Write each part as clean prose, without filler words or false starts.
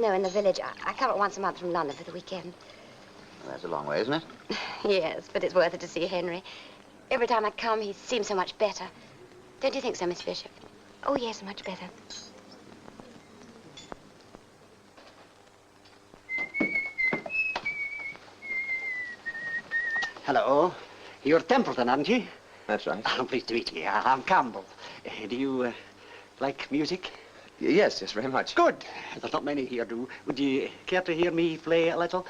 No, in the village. I come once a month from London for the weekend. Well, that's a long way, isn't it? Yes, but it's worth it to see Henry. Every time I come, he seems so much better. Don't you think so, Miss Bishop? Oh, yes, much better. Hello. You're Templeton, aren't you? That's right. I'm pleased to meet you. I'm Campbell. Do you like music? Yes, very much. Good. There's not many here do. Would you care to hear me play a little?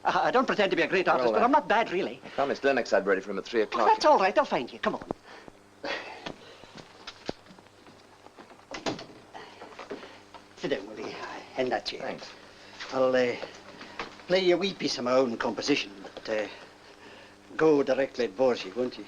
I don't pretend to be a great artist, but I'm not bad, really. I promised Lennox I'd be ready for him at 3 o'clock. Oh, that's all right. I'll find you. Come on. Sit down, will you? In that chair. Thanks. I'll play a wee piece of my own composition, but go directly at bores you, won't you?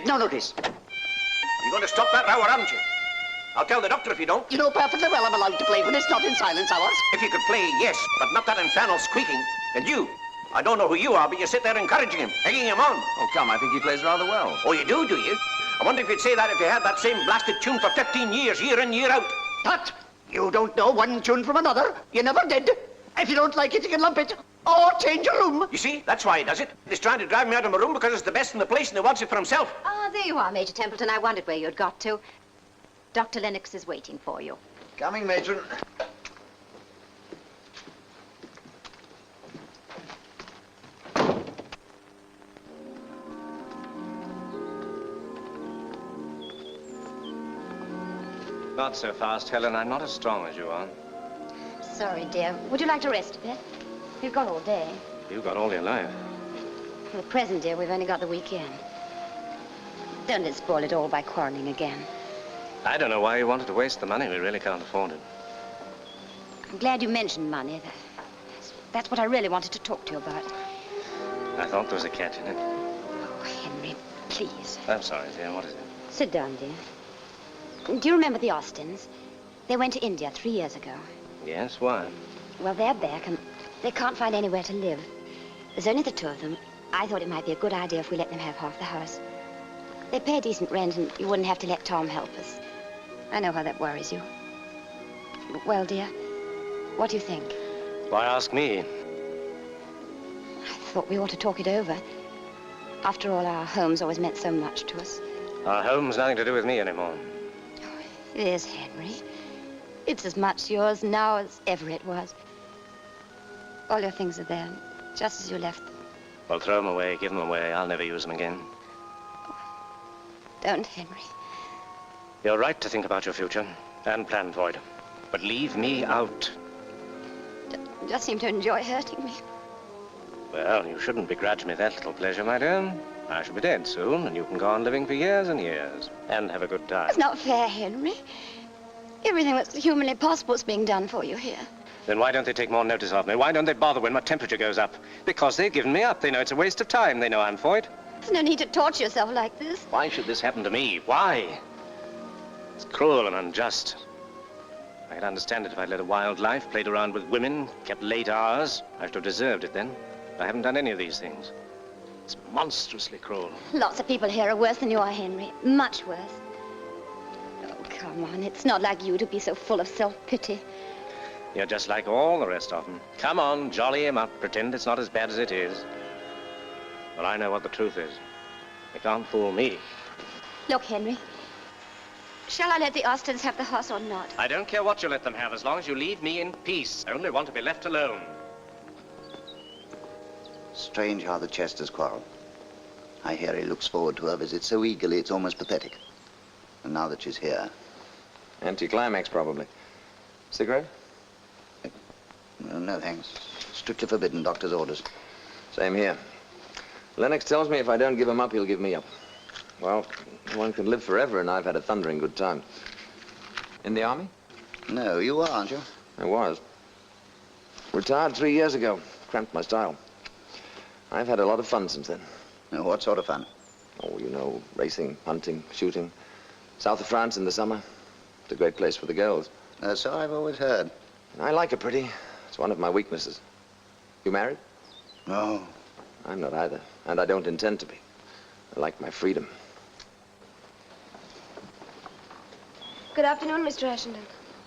No notice. You're going to stop that row, aren't you? I'll tell the doctor if you don't. You know perfectly well I'm allowed to play when it's not in silence hours. If you could play, yes, but not that infernal squeaking. And you, I don't know who you are, but you sit there encouraging him, egging him on. Oh, come, I think he plays rather well. Oh, you do you? I wonder if you'd say that if you had that same blasted tune for 15 years, year in, year out. Tut! You don't know one tune from another. You never did. If you don't like it, you can lump it. Or change your room. You see, that's why he does it. He's trying to drive me out of my room because it's the best in the place and he wants it for himself. Ah, there you are, Major Templeton. I wondered where you'd got to. Dr. Lennox is waiting for you. Coming, matron. Not so fast, Helen. I'm not as strong as you are. Sorry, dear. Would you like to rest a bit? We've got all day. You've got all your life. For the present, dear, we've only got the weekend. Don't let's spoil it all by quarreling again. I don't know why you wanted to waste the money. We really can't afford it. I'm glad you mentioned money. That's what I really wanted to talk to you about. I thought there was a catch in it. Oh, Henry, please. I'm sorry, dear. What is it? Sit down, dear. Do you remember the Austins? They went to India 3 years ago. Yes, why? Well, they're back, and they can't find anywhere to live. There's only the two of them. I thought it might be a good idea if we let them have half the house. They pay decent rent, and you wouldn't have to let Tom help us. I know how that worries you. Well, dear, what do you think? Why ask me? I thought we ought to talk it over. After all, our home's always meant so much to us. Our home's nothing to do with me anymore. Oh, it is, Henry. It's as much yours now as ever it was. All your things are there, just as you left them. Well, throw them away, give them away. I'll never use them again. Don't, Henry. You're right to think about your future and plan for it. But leave me out. You just seem to enjoy hurting me. Well, you shouldn't begrudge me that little pleasure, my dear. I shall be dead soon, and you can go on living for years and years and have a good time. It's not fair, Henry. Everything that's humanly possible is being done for you here. Then why don't they take more notice of me? Why don't they bother when my temperature goes up? Because they've given me up. They know it's a waste of time. They know I'm for it. There's no need to torture yourself like this. Why should this happen to me? Why? It's cruel and unjust. I could understand it if I'd led a wild life, played around with women, kept late hours. I should have deserved it then. I haven't done any of these things. It's monstrously cruel. Lots of people here are worse than you are, Henry. Much worse. Oh, come on. It's not like you to be so full of self-pity. You're just like all the rest of them. Come on, jolly him up. Pretend it's not as bad as it is. But I know what the truth is. You can't fool me. Look, Henry. Shall I let the Austins have the house or not? I don't care what you let them have, as long as you leave me in peace. I only want to be left alone. Strange how the Chesters quarrel. I hear he looks forward to her visit so eagerly it's almost pathetic. And now that she's here... Anticlimax, probably. Cigarette? Well, no, thanks. Strictly forbidden, doctor's orders. Same here. Lennox tells me if I don't give him up, he'll give me up. Well, one can live forever, and I've had a thundering good time. In the army? No, you are, aren't you? I was. Retired 3 years ago. Cramped my style. I've had a lot of fun since then. No, what sort of fun? Oh, you know, racing, hunting, shooting. South of France in the summer. It's a great place for the girls. So I've always heard. I like it pretty. It's one of my weaknesses. You married? No. I'm not either, and I don't intend to be. I like my freedom. Good afternoon, Mr. Ashenden.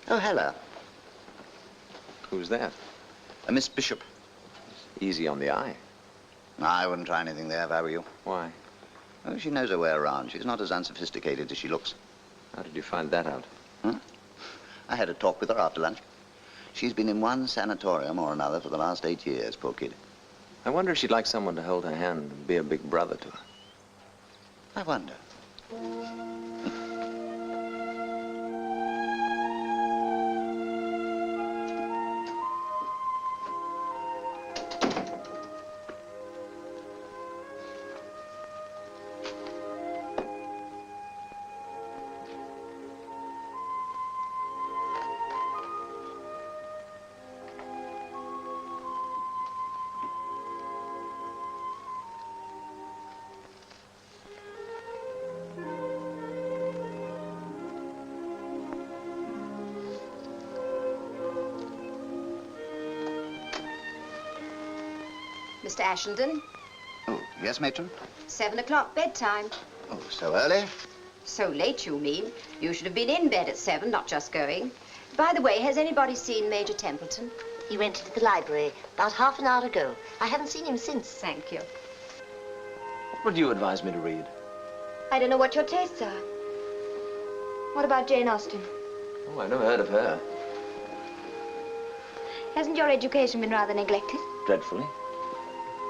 Oh, hello. Who's that? Miss Bishop. Easy on the eye. I wouldn't try anything there if I were you. Why? Oh, she knows her way around. She's not as unsophisticated as she looks. How did you find that out? I had a talk with her after lunch. She's been in one sanatorium or another for the last 8 years, poor kid. I wonder if she'd like someone to hold her hand and be a big brother to her. I wonder. Mr. Ashenden, Oh, yes, matron? 7 o'clock bedtime. Oh, so early? So late, you mean? You should have been in bed at 7, not just going. By the way, has anybody seen Major Templeton? He went to the library about half an hour ago. I haven't seen him since. Thank you. What would you advise me to read? I don't know what your tastes are. What about Jane Austen? Oh, I've never heard of her. Hasn't your education been rather neglected? Dreadfully.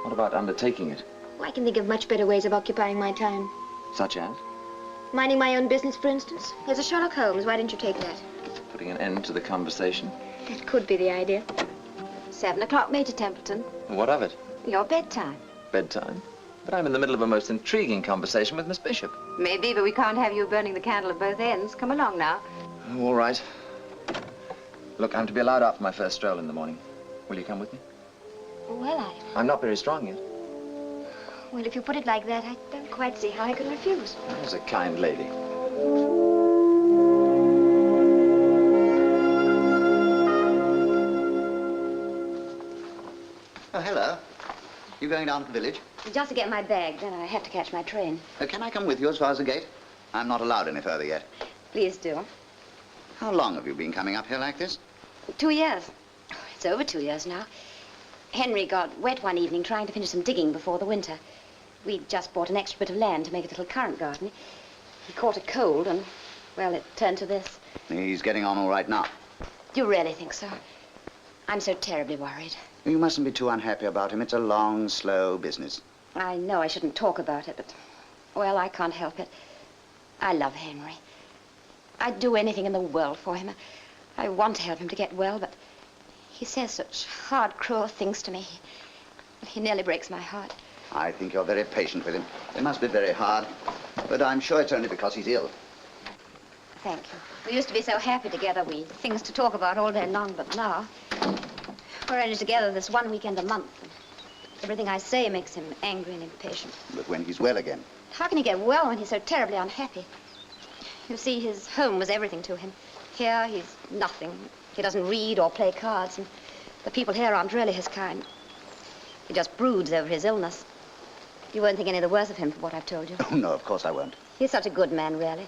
What about undertaking it? Oh, I can think of much better ways of occupying my time. Such as? Minding my own business, for instance. There's a Sherlock Holmes. Why didn't you take that? Putting an end to the conversation? That could be the idea. 7 o'clock, Major Templeton. What of it? Your bedtime. Bedtime? But I'm in the middle of a most intriguing conversation with Miss Bishop. Maybe, but we can't have you burning the candle at both ends. Come along now. Oh, all right. Look, I'm to be allowed out for my first stroll in the morning. Will you come with me? Well, I'm not very strong yet. Well, if you put it like that, I don't quite see how I can refuse. There's a kind lady. Oh, hello. You going down to the village? Just to get my bag, then I have to catch my train. Can I come with you as far as the gate? I'm not allowed any further yet. Please do. How long have you been coming up here like this? 2 years. Oh, it's over 2 years now. Henry got wet one evening trying to finish some digging before the winter. We'd just bought an extra bit of land to make a little currant garden. He caught a cold and, well, it turned to this. He's getting on all right now. Do you really think so? I'm so terribly worried. You mustn't be too unhappy about him. It's a long, slow business. I know I shouldn't talk about it, but, well, I can't help it. I love Henry. I'd do anything in the world for him. I want to help him to get well, but he says such hard, cruel things to me. He nearly breaks my heart. I think you're very patient with him. It must be very hard, but I'm sure it's only because he's ill. Thank you. We used to be so happy together. We had things to talk about all day long, but now we're only together this one weekend a month. And everything I say makes him angry and impatient. But when he's well again? How can he get well when he's so terribly unhappy? You see, his home was everything to him. Here, he's nothing. He doesn't read or play cards, and the people here aren't really his kind. He just broods over his illness. You won't think any the worse of him for what I've told you. Oh, no, of course I won't. He's such a good man, really.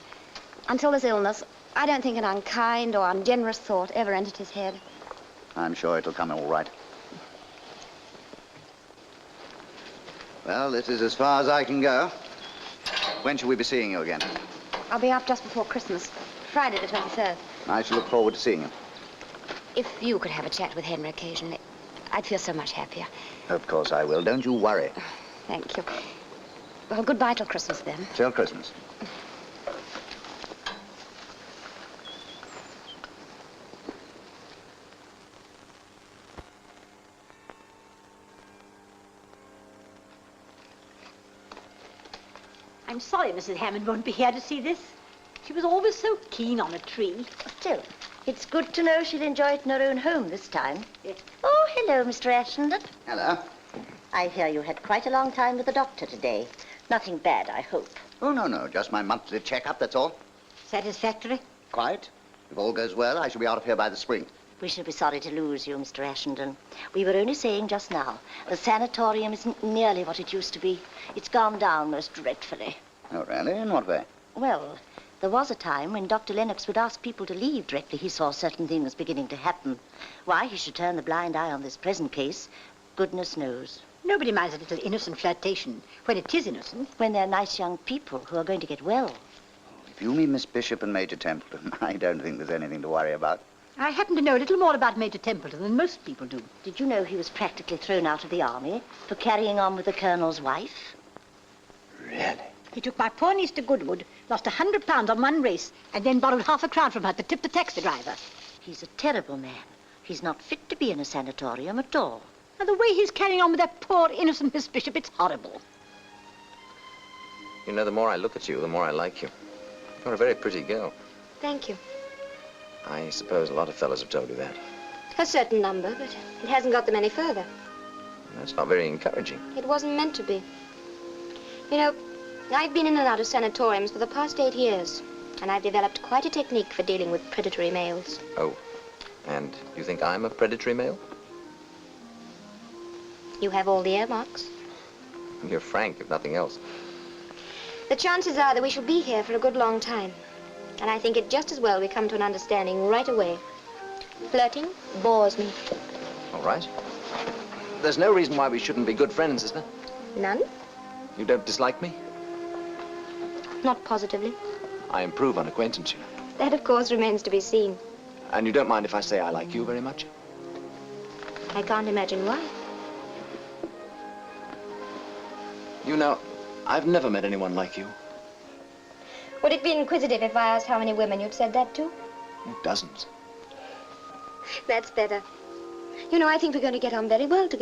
Until this illness, I don't think an unkind or ungenerous thought ever entered his head. I'm sure it'll come all right. Well, this is as far as I can go. When shall we be seeing you again? I'll be up just before Christmas, Friday the 23rd. I shall look forward to seeing you. If you could have a chat with Henry occasionally, I'd feel so much happier. Of course I will. Don't you worry. Thank you. Well, goodbye till Christmas, then. Till Christmas. I'm sorry Mrs. Hammond won't be here to see this. She was always so keen on a tree. Still, it's good to know she'll enjoy it in her own home this time. Yes. Oh, hello, Mr. Ashenden. Hello. I hear you had quite a long time with the doctor today. Nothing bad, I hope. Oh, no. Just my monthly checkup, that's all. Satisfactory? Quite. If all goes well, I shall be out of here by the spring. We shall be sorry to lose you, Mr. Ashenden. We were only saying just now, the sanatorium isn't nearly what it used to be. It's gone down most dreadfully. Oh, really? In what way? Well, there was a time when Dr. Lennox would ask people to leave directly he saw certain things beginning to happen. Why he should turn the blind eye on this present case, goodness knows. Nobody minds a little innocent flirtation when it is innocent. When they're nice young people who are going to get well. If you mean Miss Bishop and Major Templeton, I don't think there's anything to worry about. I happen to know a little more about Major Templeton than most people do. Did you know he was practically thrown out of the army for carrying on with the colonel's wife? Really? He took my poor niece to Goodwood, lost £100 on one race, and then borrowed half a crown from her to tip the taxi driver. He's a terrible man. He's not fit to be in a sanatorium at all. And the way he's carrying on with that poor, innocent Miss Bishop, it's horrible. You know, the more I look at you, the more I like you. You're a very pretty girl. Thank you. I suppose a lot of fellas have told you that. A certain number, but it hasn't got them any further. That's not very encouraging. It wasn't meant to be. You know, I've been in and out of sanatoriums for the past 8 years, and I've developed quite a technique for dealing with predatory males. Oh, and you think I'm a predatory male? You have all the earmarks. You're frank, if nothing else. The chances are that we shall be here for a good long time. And I think it just as well we come to an understanding right away. Flirting bores me. All right. There's no reason why we shouldn't be good friends, is there? None? You don't dislike me? Not positively. I improve on acquaintance, you know. That, of course, remains to be seen. And you don't mind if I say I like you very much? I can't imagine why. You know, I've never met anyone like you. Would it be inquisitive if I asked how many women you'd said that to? Dozens. That's better. You know, I think we're going to get on very well together.